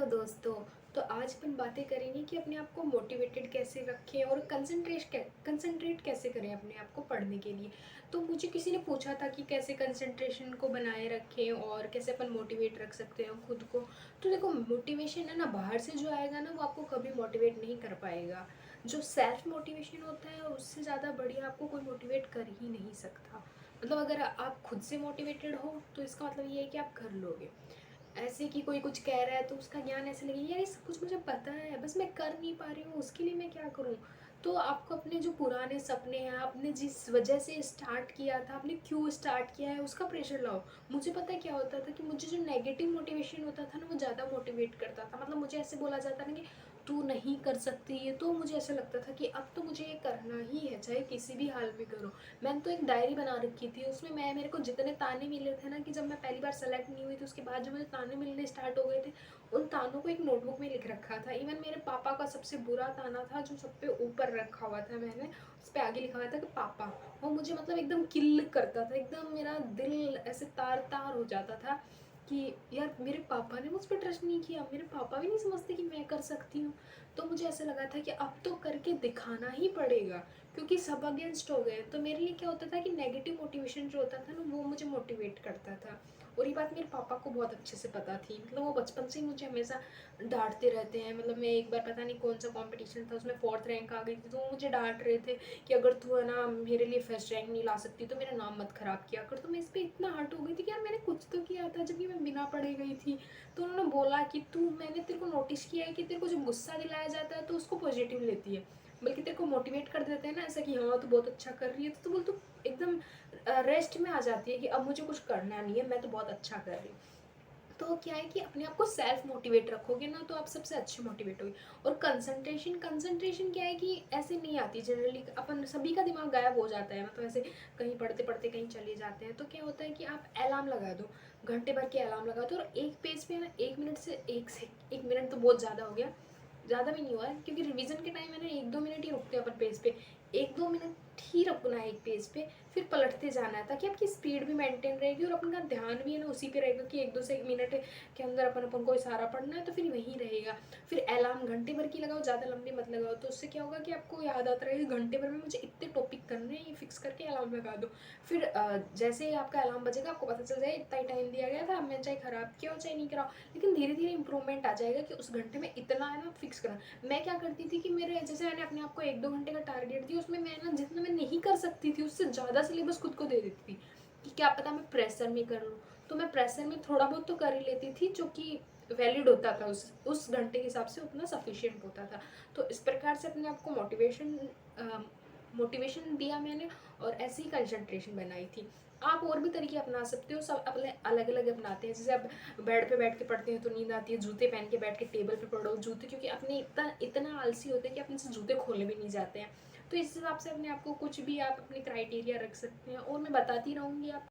Hello दोस्तों। तो आज अपन बातें करेंगे कि अपने आप को मोटिवेटेड कैसे रखें और कंसंट्रेट कैसे करें अपने आप को पढ़ने के लिए। तो मुझे किसी ने पूछा था कि कैसे कंसंट्रेशन को बनाए रखें और कैसे अपन मोटिवेट रख सकते हैं खुद को। तो देखो, मोटिवेशन है ना, बाहर से जो आएगा ना वो आपको कभी मोटिवेट नहीं कर पाएगा। जो सेल्फ मोटिवेशन होता है उससे ज़्यादा बढ़िया आपको कोई मोटिवेट कर ही नहीं सकता। मतलब अगर आप खुद से मोटिवेटेड हो तो इसका मतलब ये है कि आप कर लोगे। ऐसे कि कोई कुछ कह रहा है तो उसका ज्ञान ऐसे लगे यार ये सब कुछ मुझे पता है, बस मैं कर नहीं पा रही हूँ, उसके लिए मैं क्या करूँ। तो आपको अपने जो पुराने सपने हैं, आपने जिस वजह से स्टार्ट किया था, आपने क्यों स्टार्ट किया है, उसका प्रेशर लाओ। मुझे पता है क्या होता था कि मुझे जो नेगेटिव मोटिवेशन होता था ना वो ज़्यादा मोटिवेट करता था। मतलब मुझे ऐसे बोला जाता ना कि तू नहीं कर सकती ये, तो मुझे ऐसा लगता था कि अब तो मुझे ये करना ही है, चाहे किसी भी हाल में करो। मैंने तो एक डायरी बना रखी थी, उसमें मेरे को जितने ताने मिले थे ना, कि जब मैं पहली बार सेलेक्ट नहीं हुई थी उसके बाद जो मुझे ताने मिलने स्टार्ट हो गए थे, उन तानों को एक नोटबुक में लिख रखा था। इवन मेरे पापा का सबसे बुरा ताना था जो सब पे ऊपर रखा हुआ था मैंने, उस पर आगे लिखा हुआ था कि पापा। वो मुझे मतलब एकदम किल करता था, एकदम मेरा दिल ऐसे तार तार हो जाता था कि यार मेरे पापा ने मुझ पर ट्रस्ट नहीं किया, मेरे पापा भी नहीं समझते कि मैं कर सकती हूँ। तो मुझे ऐसा लगा था कि अब तो करके दिखाना ही पड़ेगा, क्योंकि सब अगेंस्ट हो गए। तो मेरे लिए क्या होता था कि नेगेटिव मोटिवेशन जो होता था ना वो मुझे मोटिवेट करता था। और ये बात मेरे पापा को बहुत अच्छे से पता थी। मतलब वो बचपन से ही मुझे हमेशा डांटते रहते हैं। मतलब मैं एक बार पता नहीं कौन सा कंपटीशन था, उसमें 4th रैंक आ गई थी, तो वो मुझे डांट रहे थे कि अगर तू है ना मेरे लिए फर्स्ट रैंक नहीं ला सकती तो मेरा नाम मत खराब किया कर। तो मैं इस पर इतना हर्ट हो गई थी कि यार मैंने कुछ तो किया था जबकि मैं बिना पढ़े गई थी। तो उन्होंने बोला कि तू, मैंने तेरे को नोटिस किया है कि तेरे को जब गुस्सा दिलाया जाता है तो उसको पॉजिटिव लेती है, बल्कि तेरे को मोटिवेट कर देते हैं ना ऐसा कि हाँ तू बहुत अच्छा कर रही है, तो बोल तू एकदम रेस्ट में आ जाती है कि अब मुझे कुछ करना नहीं है, मैं तो बहुत अच्छा कर रही हूँ। तो क्या है कि अपने आप को सेल्फ मोटिवेट रखोगे ना तो आप सबसे अच्छे मोटिवेट होगे। और कंसंट्रेशन कंसंट्रेशन क्या है कि ऐसे नहीं आती जनरली, अपन सभी का दिमाग गायब हो जाता है। मतलब ऐसे कहीं पढ़ते पढ़ते कहीं चले जाते हैं। तो क्या होता है कि आप अलार्म लगा दो, घंटे भर के अलार्म लगा दो, और एक पेज पे ना 1 मिनट से 1 मिनट तो बहुत ज़्यादा हो गया, ज़्यादा भी नहीं हुआ है, क्योंकि रिवीजन के टाइम है ना 1-2 मिनट ही रुकते हैं अपन पेज पे। 1-2 मिनट ही रुकना है एक पेज पे, फिर पलटते जाना है ताकि आपकी स्पीड भी मेंटेन रहेगी और अपन का ध्यान भी है ना उसी पे रहेगा कि 1-2 मिनट के अंदर अपन को सारा पढ़ना है, तो फिर वहीं रहेगा। फिर अलार्म घंटे भर की लगाओ, ज़्यादा लंबी मत लगाओ, तो उससे क्या होगा कि आपको याद आता रहेगा घंटे भर में मुझे इतने टॉपिक करने हैं, ये फिक्स करके अलार्म लगा दो। फिर जैसे ही आपका अलार्म बजेगा आपको पता चल जाए इतना ही टाइम दिया गया था, मैं चाहे ख़राब किया हो चाहे नहीं कराओ, लेकिन धीरे धीरे इंप्रूवमेंट आ जाएगा कि उस घंटे में इतना है ना फिक्स करना। मैं क्या करती थी कि मेरे जैसे मैंने अपने आप को 1-2 घंटे का टारगेट दिया, उसमें मैं ना जितना मैं नहीं कर सकती थी उससे ज़्यादा सिलेबस खुद को दे देती थी कि क्या पता मैं प्रेशर में कर लूँ। तो मैं प्रेशर में थोड़ा बहुत तो कर ही लेती थी जो कि वैलिड होता था, उस घंटे के हिसाब से उतना सफिशिएंट होता था। तो इस प्रकार से अपने आप को मोटिवेशन दिया मैंने, और ऐसी ही कंसंट्रेशन बनाई थी। आप और भी तरीके अपना सकते हो, सब अपने अलग अलग अपनाते हैं। जैसे आप बेड पे बैठ के पढ़ते हैं तो नींद आती है, जूते पहन के बैठ के टेबल पे पढ़ो जूते, क्योंकि अपने इतना इतना आलसी होते हैं कि अपने से जूते खोलने भी नहीं जाते हैं। तो इस हिसाब से अपने आप को कुछ भी आप अपने क्राइटेरिया रख सकते हैं, और मैं बताती रहूँगी आप